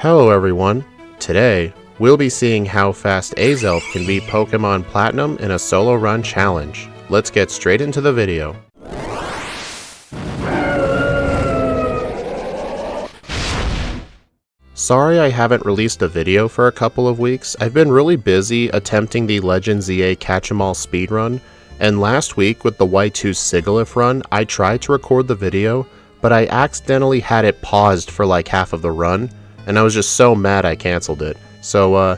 Hello everyone, today we'll be seeing how fast Azelf can beat Pokemon Platinum in a solo run challenge. Let's get straight into the video. Sorry I haven't released a video for a couple of weeks. I've been really busy attempting the Legend ZA Catch-em-all speedrun, and last week with the Y2 Sigilyph run, I tried to record the video, but I accidentally had it paused for like half of the run, and I was just so mad I cancelled it. So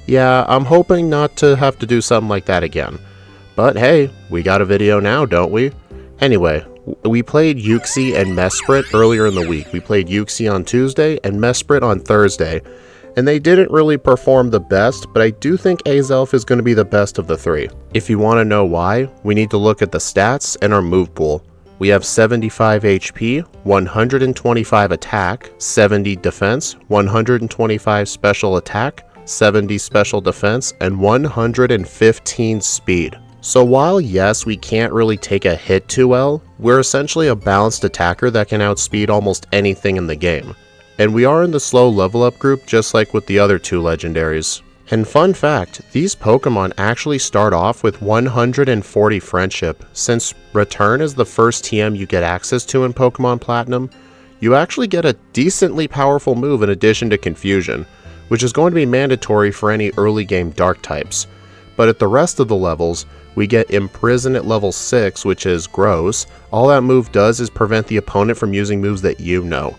yeah, I'm hoping not to have to do something like that again. But hey, we got a video now, don't we? Anyway, we played Uxie and Mesprit earlier in the week. We played Uxie on Tuesday and Mesprit on Thursday, and they didn't really perform the best, but I do think Azelf is going to be the best of the three. If you want to know why, we need to look at the stats and our move pool. We have 75 HP, 125 attack, 70 defense, 125 special attack, 70 special defense, and 115 speed. So while yes, we can't really take a hit too well, we're essentially a balanced attacker that can outspeed almost anything in the game. And we are in the slow level up group just like with the other two legendaries. And fun fact, these Pokemon actually start off with 140 friendship. Since Return is the first TM you get access to in Pokemon Platinum, you actually get a decently powerful move in addition to Confusion, which is going to be mandatory for any early game Dark types. But at the rest of the levels, we get Imprison at level 6, which is gross. All that move does is prevent the opponent from using moves that you know.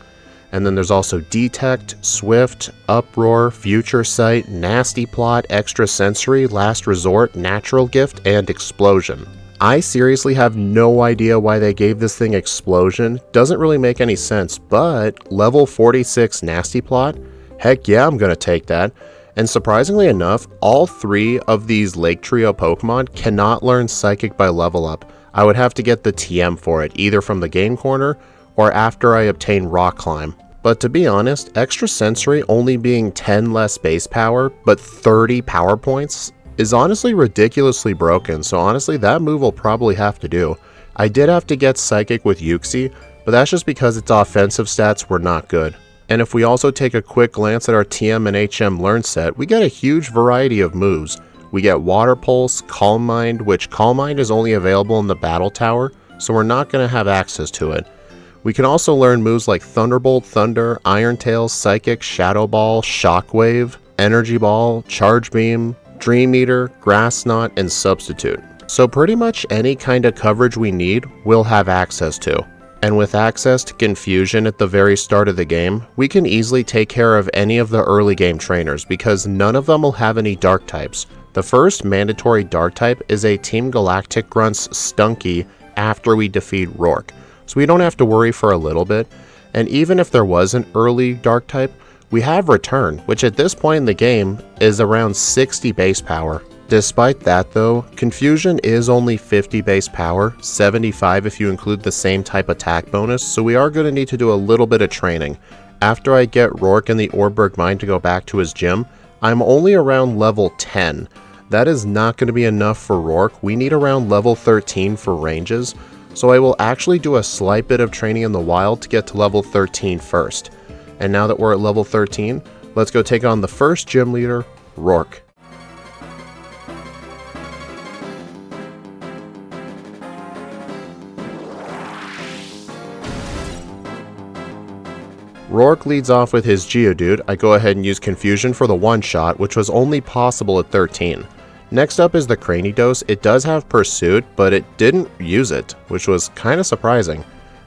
And then there's also Detect, Swift, Uproar, Future Sight, Nasty Plot, Extra Sensory, Last Resort, Natural Gift, and Explosion. I seriously have no idea why they gave this thing Explosion. Doesn't really make any sense, but level 46 Nasty Plot? Heck yeah, I'm gonna take that. And surprisingly enough, all three of these Lake Trio Pokemon cannot learn Psychic by level up. I would have to get the TM for it, either from the Game Corner or after I obtain Rock Climb. But to be honest, Extra Sensory only being 10 less base power, but 30 power points, is honestly ridiculously broken, so honestly that move will probably have to do. I did have to get Psychic with Uxie, but that's just because its offensive stats were not good. And if we also take a quick glance at our TM and HM learn set, we get a huge variety of moves. We get Water Pulse, Calm Mind, which Calm Mind is only available in the Battle Tower, so we're not going to have access to it. We can also learn moves like Thunderbolt, Thunder, Iron Tail, Psychic, Shadow Ball, Shockwave, Energy Ball, Charge Beam, Dream Eater, Grass Knot, and Substitute. So pretty much any kind of coverage we need, we'll have access to. And with access to Confusion at the very start of the game, we can easily take care of any of the early game trainers because none of them will have any Dark types. The first mandatory Dark type is a Team Galactic Grunt's Stunky after we defeat Roark. So we don't have to worry for a little bit, and even if there was an early Dark type, we have Return, which at this point in the game is around 60 base power. Despite that though, Confusion is only 50 base power, 75 if you include the same type attack bonus, so we are going to need to do a little bit of training. After I get Roark in the Orberg Mine to go back to his gym, I'm only around level 10. That is not going to be enough for Roark. We need around level 13 for ranges. So I will actually do a slight bit of training in the wild to get to level 13 first. And now that we're at level 13, let's go take on the first gym leader, Roark. Roark leads off with his Geodude. I go ahead and use Confusion for the one-shot, which was only possible at 13. Next up is the Cranidos. It does have Pursuit, but it didn't use it, which was kind of surprising.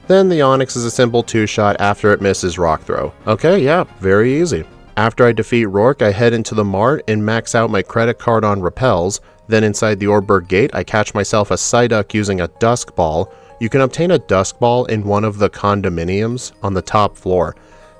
Then the Onix is a simple two-shot after it misses Rock Throw. Okay, yeah, very easy. After I defeat Roark, I head into the mart and max out my credit card on repels. Then inside the Orberg Gate, I catch myself a Psyduck using a Dusk Ball. You can obtain a Dusk Ball in one of the condominiums on the top floor.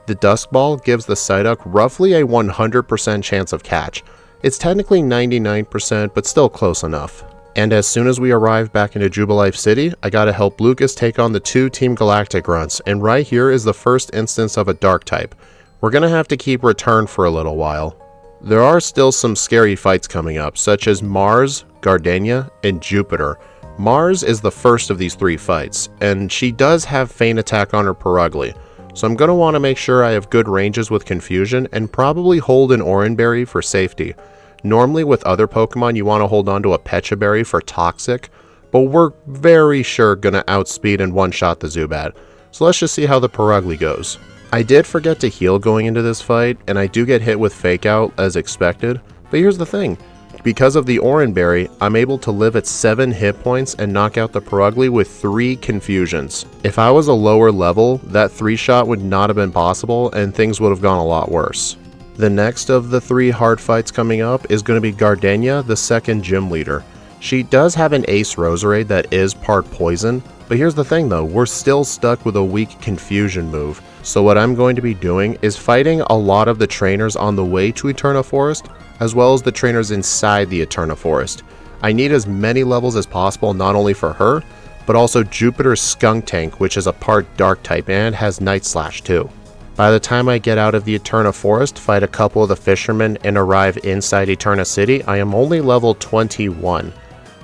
The Dusk Ball gives the Psyduck roughly a 100% chance of catch. It's technically 99%, but still close enough. And as soon as we arrive back into Jubilife City, I gotta help Lucas take on the two Team Galactic grunts, and right here is the first instance of a Dark type. We're gonna have to keep Return for a little while. There are still some scary fights coming up, such as Mars, Gardenia, and Jupiter. Mars is the first of these three fights, and she does have Feint Attack on her Perugly. so I'm going to want to make sure I have good ranges with Confusion and probably hold an Oranberry for safety. Normally with other Pokemon you want to hold on to a Pecha Berry for Toxic, but we're very sure going to outspeed and one-shot the Zubat. So let's just see how the Purugly goes. I did forget to heal going into this fight, and I do get hit with Fake Out as expected, but here's the thing. Because of the Oranberry, I'm able to live at 7 hit points and knock out the Purugly with 3 Confusions. If I was a lower level, that 3-shot would not have been possible and things would have gone a lot worse. The next of the 3 hard fights coming up is going to be Gardenia, the second gym leader. She does have an Ace Roserade that is part poison, but here's the thing though, we're still stuck with a weak Confusion move. So what I'm going to be doing is fighting a lot of the trainers on the way to Eterna Forest, as well as the trainers inside the Eterna Forest. I need as many levels as possible, not only for her, but also Jupiter's Skuntank, which is a part Dark type and has Night Slash too. By the time I get out of the Eterna Forest, fight a couple of the fishermen, and arrive inside Eterna City, I am only level 21.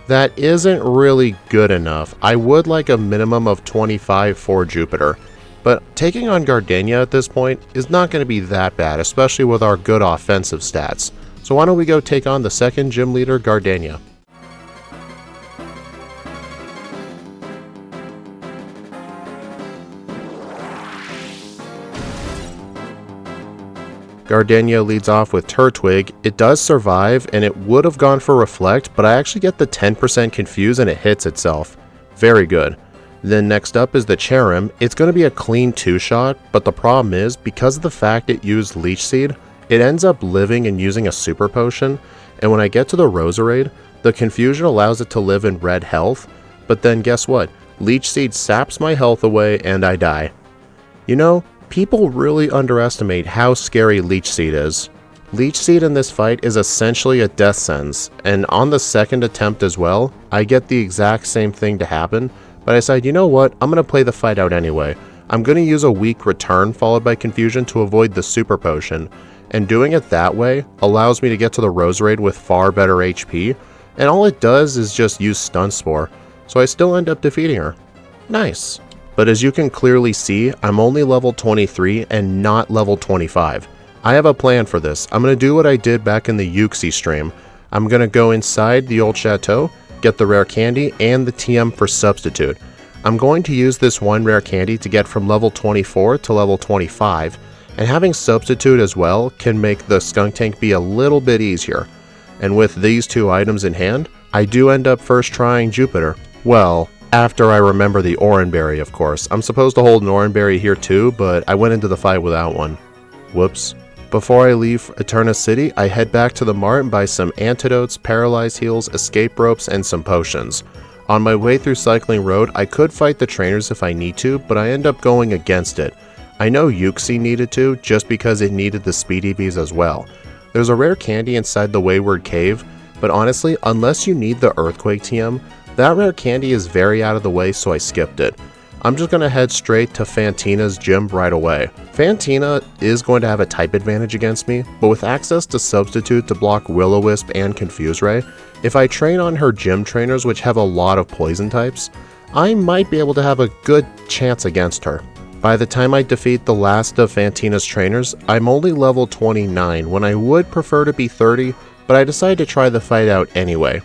That isn't really good enough. I would like a minimum of 25 for Jupiter. But taking on Gardenia at this point is not going to be that bad, especially with our good offensive stats. So why don't we go take on the second gym leader, Gardenia. Gardenia leads off with Turtwig. It does survive, and it would have gone for Reflect, but I actually get the 10% Confuse and it hits itself. Very good. Then next up is the Cherrim. It's going to be a clean 2-shot, but the problem is, because of the fact it used Leech Seed, it ends up living and using a Super Potion, and when I get to the Roserade, the Confusion allows it to live in red health, but then guess what? Leech Seed saps my health away and I die. You know, people really underestimate how scary Leech Seed is. Leech Seed in this fight is essentially a death sentence, and on the second attempt as well, I get the exact same thing to happen, but I decide, you know what, I'm going to play the fight out anyway. I'm going to use a weak Return followed by Confusion to avoid the Super Potion, and doing it that way allows me to get to the Roserade with far better HP, and all it does is just use Stun Spore, so I still end up defeating her. Nice. But as you can clearly see, I'm only level 23 and not level 25. I have a plan for this. I'm going to do what I did back in the Yuxi stream. I'm going to go inside the old chateau, get the rare candy and the TM for substitute. I'm going to use this one rare candy to get from level 24 to level 25, and having substitute as well can make the Skuntank be a little bit easier. And with these 2 items in hand, I do end up first trying Jupiter. Well, after I remember the Oranberry, of course. I'm supposed to hold an Oranberry here too, but I went into the fight without one. Whoops. Before I leave Eterna City, I head back to the mart and buy some antidotes, paralyzed heals, escape ropes, and some potions. On my way through Cycling Road, I could fight the trainers if I need to, but I end up going against it. I know Yuxi needed to, just because it needed the Speedy Bees as well. There's a rare candy inside the Wayward Cave, but honestly, unless you need the Earthquake TM, that rare candy is very out of the way, so I skipped it. I'm just going to head straight to Fantina's gym right away. Fantina is going to have a type advantage against me, but with access to Substitute to block Will-O-Wisp and Confuse Ray, if I train on her gym trainers which have a lot of poison types, I might be able to have a good chance against her. By the time I defeat the last of Fantina's trainers, I'm only level 29 when I would prefer to be 30, but I decide to try the fight out anyway.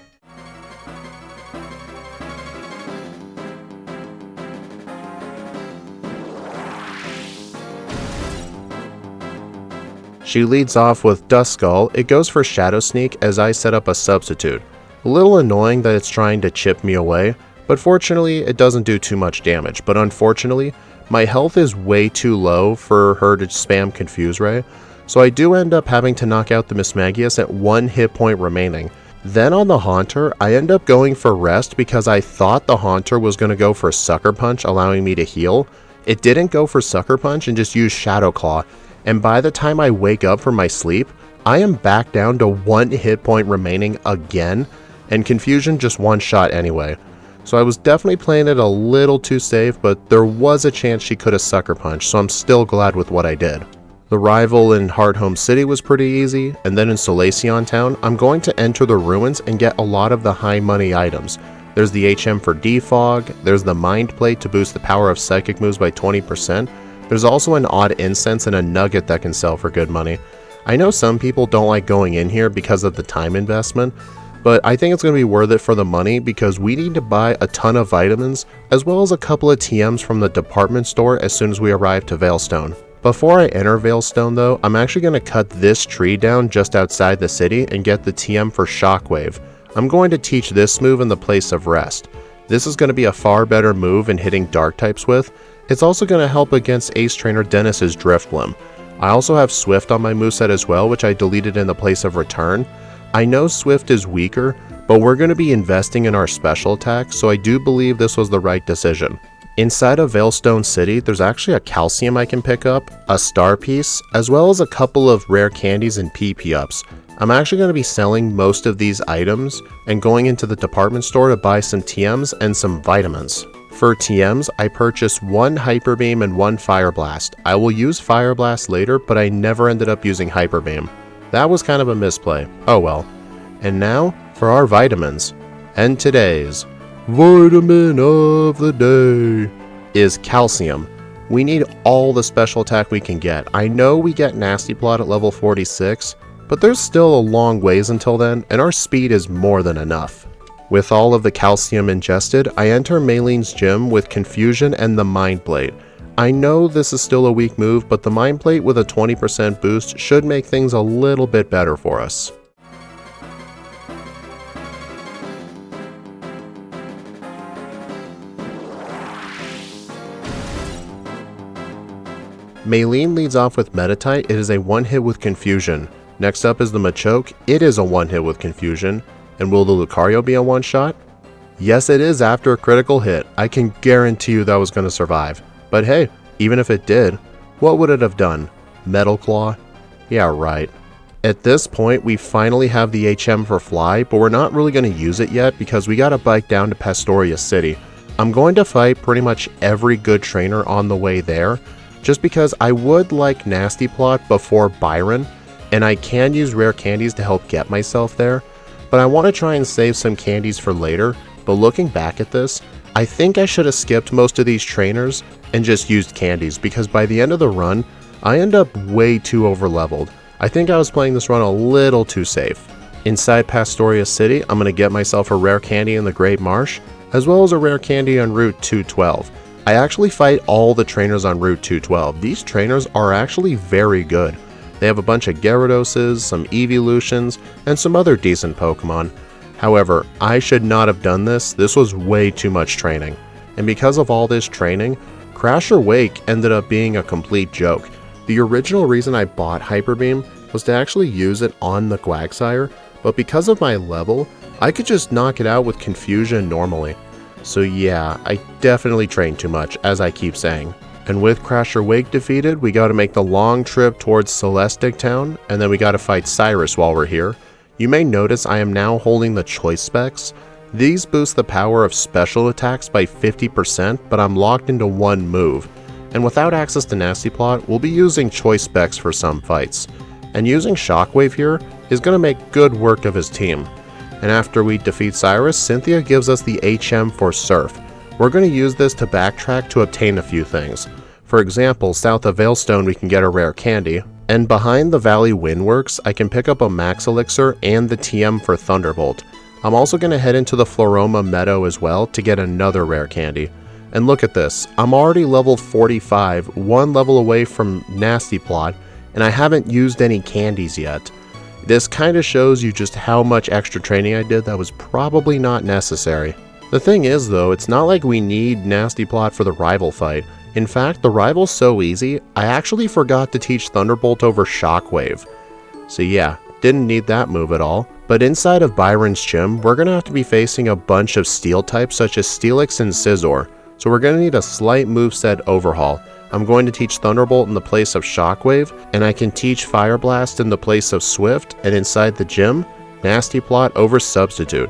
She leads off with Duskull. It goes for Shadow Sneak as I set up a substitute. A little annoying that it's trying to chip me away, but fortunately it doesn't do too much damage. But unfortunately, my health is way too low for her to spam Confuse Ray, so I do end up having to knock out the Mismagius at 1 hit point remaining. Then on the Haunter, I end up going for Rest because I thought the Haunter was going to go for Sucker Punch, allowing me to heal. It didn't go for Sucker Punch and just used Shadow Claw. And by the time I wake up from my sleep, I am back down to 1 hit point remaining again, and Confusion just one-shot anyway. So I was definitely playing it a little too safe, but there was a chance she could have Sucker Punched, so I'm still glad with what I did. The rival in Hearthome City was pretty easy, and then in Solaceon Town, I'm going to enter the ruins and get a lot of the high money items. There's the HM for Defog, there's the Mind Plate to boost the power of Psychic moves by 20%, There's also an odd incense and a nugget that can sell for good money. I know some people don't like going in here because of the time investment, but I think it's going to be worth it for the money because we need to buy a ton of vitamins as well as a couple of TMs from the department store as soon as we arrive to Veilstone. Before I enter Veilstone though, I'm actually going to cut this tree down just outside the city and get the TM for Shockwave. I'm going to teach this move in the place of Rest. This is going to be a far better move in hitting dark types with. It's also going to help against Ace Trainer Dennis's Driftblim. I also have Swift on my moveset as well, which I deleted in the place of Return. I know Swift is weaker, but we're going to be investing in our special attack, so I do believe this was the right decision. Inside of Veilstone City, there's actually a calcium I can pick up, a star piece, as well as a couple of rare candies and PP ups. I'm actually going to be selling most of these items and going into the department store to buy some TMs and some vitamins. For TMs, I purchased one Hyper Beam and one Fire Blast. I will use Fire Blast later, but I never ended up using Hyper Beam. That was kind of a misplay. Oh well. And now, for our vitamins. And today's vitamin of the day is calcium. We need all the special attack we can get. I know we get Nasty Plot at level 46, but there's still a long ways until then, and our speed is more than enough. With all of the calcium ingested, I enter Maylene's gym with Confusion and the Mind Blade. I know this is still a weak move, but the Mind Plate with a 20% boost should make things a little bit better for us. Maylene leads off with Meditite. It is a one-hit with Confusion. Next up is the Machoke. It is a one-hit with Confusion. And will the Lucario be a one-shot? Yes, it is after a critical hit. I can guarantee you that was going to survive. But hey, even if it did, what would it have done? Metal Claw? Yeah, right. At this point, we finally have the HM for Fly, but we're not really going to use it yet because we gotta bike down to Pastoria City. I'm going to fight pretty much every good trainer on the way there, just because I would like Nasty Plot before Byron, and I can use rare candies to help get myself there, but I want to try and save some candies for later. But looking back at this, I think I should have skipped most of these trainers and just used candies, because by the end of the run, I end up way too overleveled. I think I was playing this run a little too safe. Inside Pastoria City, I'm going to get myself a rare candy in the Great Marsh, as well as a rare candy on Route 212. I actually fight all the trainers on Route 212. These trainers are actually very good. They have a bunch of Gyarados, some Evolutions, and some other decent Pokemon. However, I should not have done this. This was way too much training. And because of all this training, Crash or Wake ended up being a complete joke. The original reason I bought Hyper Beam was to actually use it on the Quagsire, but because of my level, I could just knock it out with Confusion normally. So yeah, I definitely trained too much, as I keep saying. And with Crash or Wake defeated, we gotta make the long trip towards Celestic Town, and then we gotta fight Cyrus while we're here. You may notice I am now holding the choice specs. These boost the power of special attacks by 50%, but I'm locked into one move. And without access to Nasty Plot, we'll be using choice specs for some fights. And using Shockwave here is gonna make good work of his team. And after we defeat Cyrus, Cynthia gives us the HM for Surf. We're going to use this to backtrack to obtain a few things. For example, south of Veilstone we can get a rare candy, and behind the Valley Windworks I can pick up a Max Elixir and the TM for Thunderbolt. I'm also going to head into the Floroma Meadow as well to get another rare candy. And look at this, I'm already level 45, one level away from Nasty Plot, and I haven't used any candies yet. This kind of shows you just how much extra training I did that was probably not necessary. The thing is though, it's not like we need Nasty Plot for the rival fight. In fact, the rival's so easy, I actually forgot to teach Thunderbolt over Shockwave. So yeah, didn't need that move at all. But inside of Byron's gym, we're going to have to be facing a bunch of steel types such as Steelix and Scizor. So we're going to need a slight moveset overhaul. I'm going to teach Thunderbolt in the place of Shockwave, and I can teach Fire Blast in the place of Swift, and inside the gym, Nasty Plot over Substitute.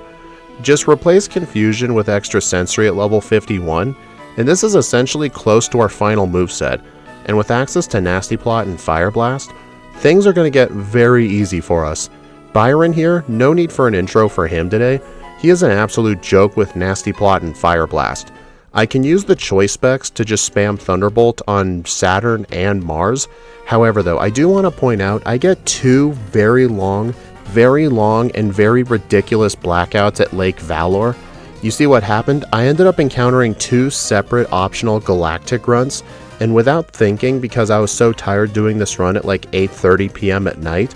Just replace Confusion with Extra Sensory at level 51, and this is essentially close to our final moveset. And with access to Nasty Plot and Fire Blast, things are going to get very easy for us. Byron here, no need for an intro for him today. He is an absolute joke with Nasty Plot and Fire Blast. I can use the choice specs to just spam Thunderbolt on Saturn and Mars. However though, I do want to point out I get two very long and very ridiculous blackouts at Lake Valor. You see what happened? I ended up encountering two separate optional Galactic runs, and without thinking, because I was so tired doing this run at like 8:30 p.m. at night,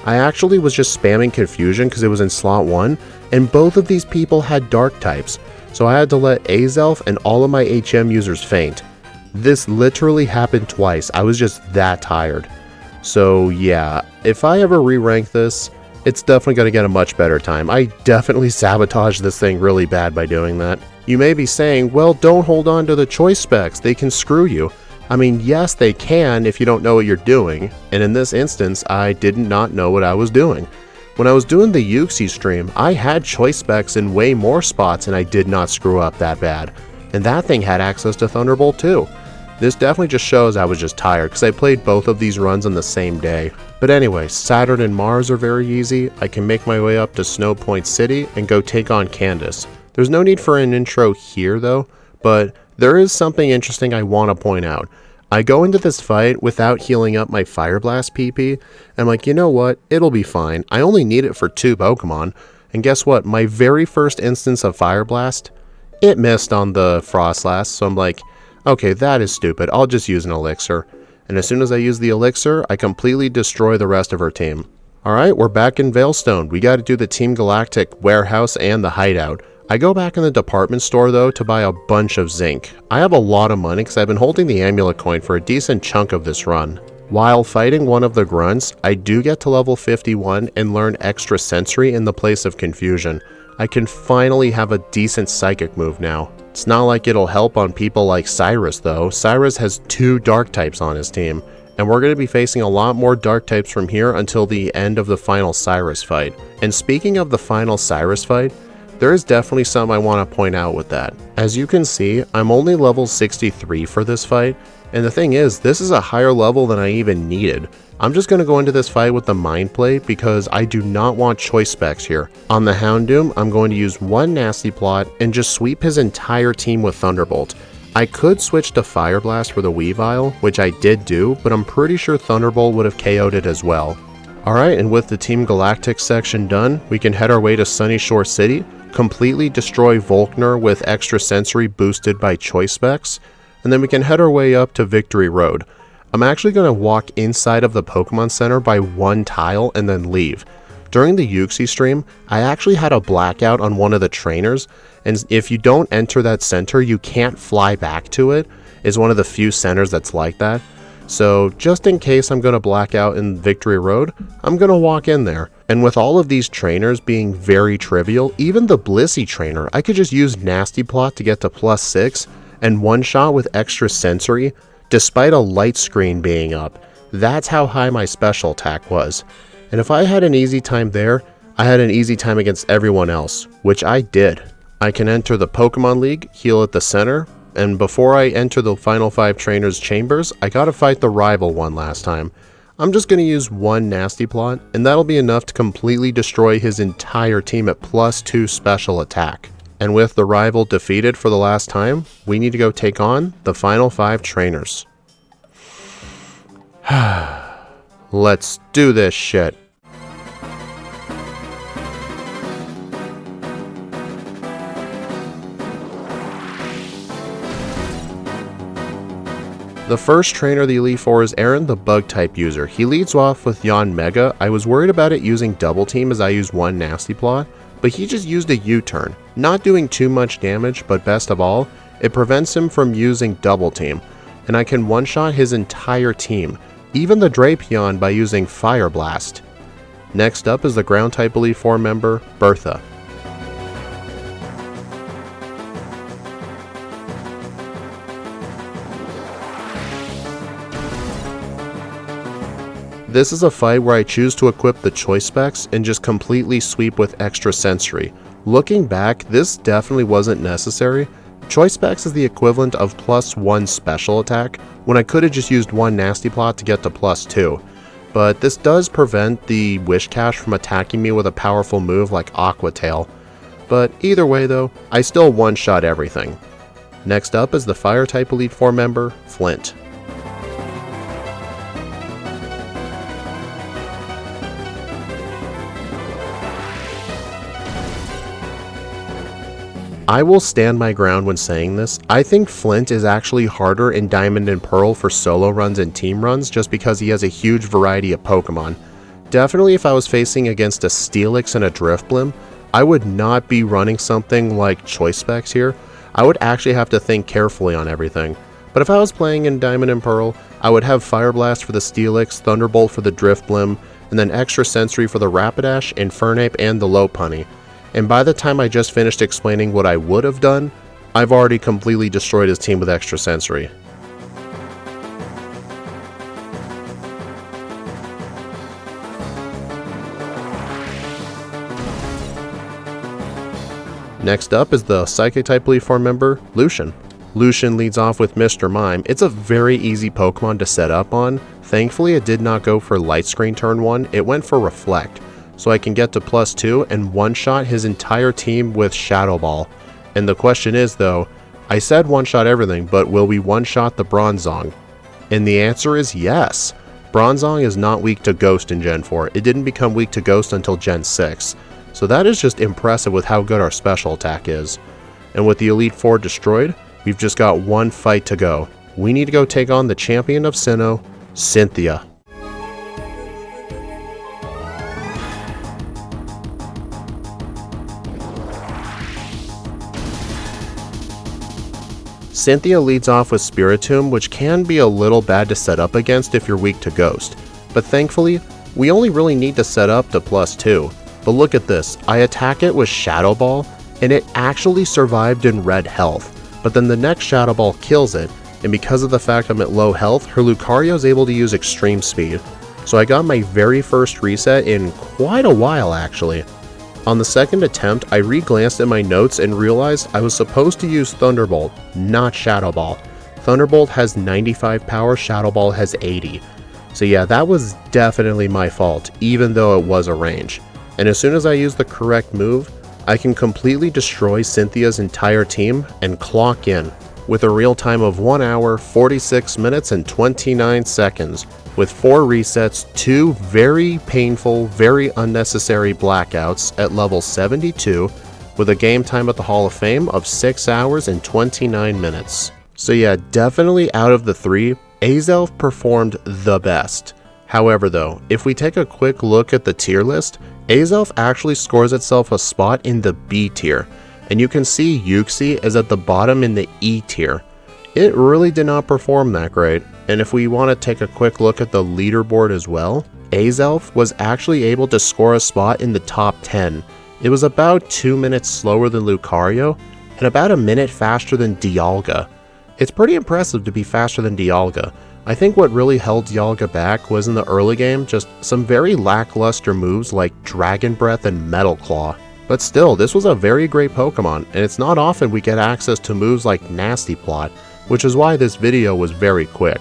I actually was just spamming Confusion because it was in slot 1, and both of these people had dark types, so I had to let Azelf and all of my HM users faint. This literally happened twice. I was just that tired. So yeah, if I ever re-rank this, it's definitely going to get a much better time. I definitely sabotaged this thing really bad by doing that. You may be saying, well, don't hold on to the choice specs, they can screw you. I mean, yes, they can if you don't know what you're doing, and in this instance, I did not know what I was doing. When I was doing the Yuxi stream, I had choice specs in way more spots and I did not screw up that bad. And that thing had access to Thunderbolt too. This definitely just shows I was just tired because I played both of these runs on the same day. But anyway, Saturn and Mars are very easy. I can make my way up to Snow Point City and go take on Candice. There's no need for an intro here though, but there is something interesting I want to point out. I go into this fight without healing up my Fire Blast PP, and I'm like, you know what, it'll be fine. I only need it for 2 Pokemon, and guess what, my very first instance of Fire Blast, it missed on the Frostlass, so I'm like, okay, that is stupid, I'll just use an Elixir. And as soon as I use the Elixir, I completely destroy the rest of her team. Alright, we're back in Veilstone. We gotta do the Team Galactic warehouse and the hideout. I go back in the department store though to buy a bunch of zinc. I have a lot of money because I've been holding the amulet coin for a decent chunk of this run. While fighting one of the grunts, I do get to level 51 and learn extra sensory in the place of confusion. I can finally have a decent psychic move now. It's not like it'll help on people like Cyrus though. Cyrus has 2 dark types on his team, and we're going to be facing a lot more dark types from here until the end of the final Cyrus fight. And speaking of the final Cyrus fight, there is definitely something I want to point out with that. As you can see, I'm only level 63 for this fight, and the thing is, this is a higher level than I even needed. I'm just going to go into this fight with the Mind Play because I do not want choice specs here. On the Houndoom, I'm going to use 1 Nasty Plot and just sweep his entire team with Thunderbolt. I could switch to Fire Blast for the Weavile, which I did do, but I'm pretty sure Thunderbolt would have KO'd it as well. Alright, and with the Team Galactic section done, we can head our way to Sunny Shore City, completely destroy Volkner with extra sensory boosted by choice specs, and then we can head our way up to Victory Road. I'm actually going to walk inside of the Pokemon Center by 1 tile and then leave. During the Yuxi stream, I actually had a blackout on one of the trainers, and if you don't enter that center, you can't fly back to it. It's one of the few centers that's like that. So just in case I'm going to black out in Victory Road, I'm going to walk in there. And with all of these trainers being very trivial, even the Blissey trainer, I could just use Nasty Plot to get to +6 and one-shot with extra sensory, despite a light screen being up. That's how high my special attack was. And if I had an easy time there, I had an easy time against everyone else, which I did. I can enter the Pokemon League, heal at the center, and before I enter the final 5 trainers' chambers, I gotta fight the rival one last time. I'm just gonna use 1 Nasty Plot, and that'll be enough to completely destroy his entire team at +2 special attack. And with the rival defeated for the last time, we need to go take on the final 5 trainers. Let's do this shit. The first trainer of the Elite Four is Aaron, the Bug-type user. He leads off with Yanmega. I was worried about it using Double Team as I used 1 Nasty Plot, but he just used a U-turn, not doing too much damage, but best of all, it prevents him from using Double Team, and I can one-shot his entire team, even the Drapion, by using Fire Blast. Next up is the Ground-type Elite Four member, Bertha. This is a fight where I choose to equip the choice specs and just completely sweep with extra sensory. Looking back, this definitely wasn't necessary. Choice specs is the equivalent of +1 special attack, when I could have just used 1 Nasty Plot to get to +2. But this does prevent the Wish Cache from attacking me with a powerful move like Aqua Tail. But either way though, I still one-shot everything. Next up is the Fire type Elite Four member, Flint. I will stand my ground when saying this. I think Flint is actually harder in Diamond and Pearl for solo runs and team runs just because he has a huge variety of Pokemon. Definitely if I was facing against a Steelix and a Drifblim, I would not be running something like Choice Specs here. I would actually have to think carefully on everything. But if I was playing in Diamond and Pearl, I would have Fire Blast for the Steelix, Thunderbolt for the Drifblim, and then Extra Sensory for the Rapidash, Infernape, and the Lopunny. And by the time I just finished explaining what I would have done, I've already completely destroyed his team with Extra Sensory. Next up is the Psychic type Elite Four member, Lucian. Lucian leads off with Mr. Mime. It's a very easy Pokemon to set up on. Thankfully it did not go for Light Screen turn 1, it went for Reflect. So I can get to +2 and one-shot his entire team with Shadow Ball. And the question is though, I said one-shot everything, but will we one-shot the Bronzong? And the answer is yes. Bronzong is not weak to Ghost in Gen 4, it didn't become weak to Ghost until Gen 6. So that is just impressive with how good our special attack is. And with the Elite Four destroyed, we've just got one fight to go. We need to go take on the champion of Sinnoh, Cynthia. Cynthia leads off with Spiritomb, which can be a little bad to set up against if you're weak to Ghost. But thankfully, we only really need to set up to +2. But look at this, I attack it with Shadow Ball, and it actually survived in red health. But then the next Shadow Ball kills it, and because of the fact I'm at low health, her Lucario is able to use Extreme Speed. So I got my very first reset in quite a while actually. On the second attempt, I re-glanced at my notes and realized I was supposed to use Thunderbolt, not Shadow Ball. Thunderbolt has 95 power, Shadow Ball has 80. So yeah, that was definitely my fault, even though it was a range. And as soon as I use the correct move, I can completely destroy Cynthia's entire team and clock in with a real time of 1 hour, 46 minutes, and 29 seconds. With 4 resets, 2 very painful, very unnecessary blackouts at level 72, with a game time at the Hall of Fame of 6 hours and 29 minutes. So yeah, definitely out of the 3, Azelf performed the best. However though, if we take a quick look at the tier list, Azelf actually scores itself a spot in the B tier, and you can see Uxie is at the bottom in the E tier. It really did not perform that great, and if we want to take a quick look at the leaderboard as well, Azelf was actually able to score a spot in the top 10. It was about 2 minutes slower than Lucario, and about a minute faster than Dialga. It's pretty impressive to be faster than Dialga. I think what really held Dialga back was in the early game, just some very lackluster moves like Dragon Breath and Metal Claw. But still, this was a very great Pokemon, and it's not often we get access to moves like Nasty Plot, which is why this video was very quick.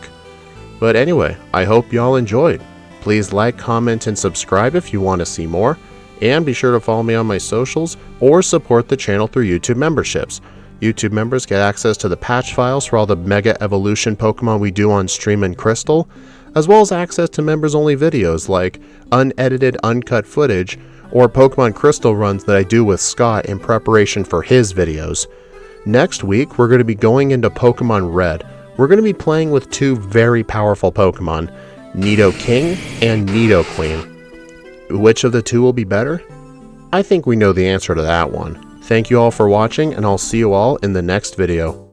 But anyway, I hope y'all enjoyed. Please like, comment, and subscribe if you want to see more, and be sure to follow me on my socials or support the channel through YouTube memberships. YouTube members get access to the patch files for all the Mega Evolution Pokemon we do on stream in Crystal, as well as access to members-only videos like unedited, uncut footage, or Pokemon Crystal runs that I do with Scott in preparation for his videos. Next week, we're going to be going into Pokemon Red. We're going to be playing with 2 very powerful Pokemon, Nidoking and Nidoqueen. Which of the 2 will be better? I think we know the answer to that one. Thank you all for watching, and I'll see you all in the next video.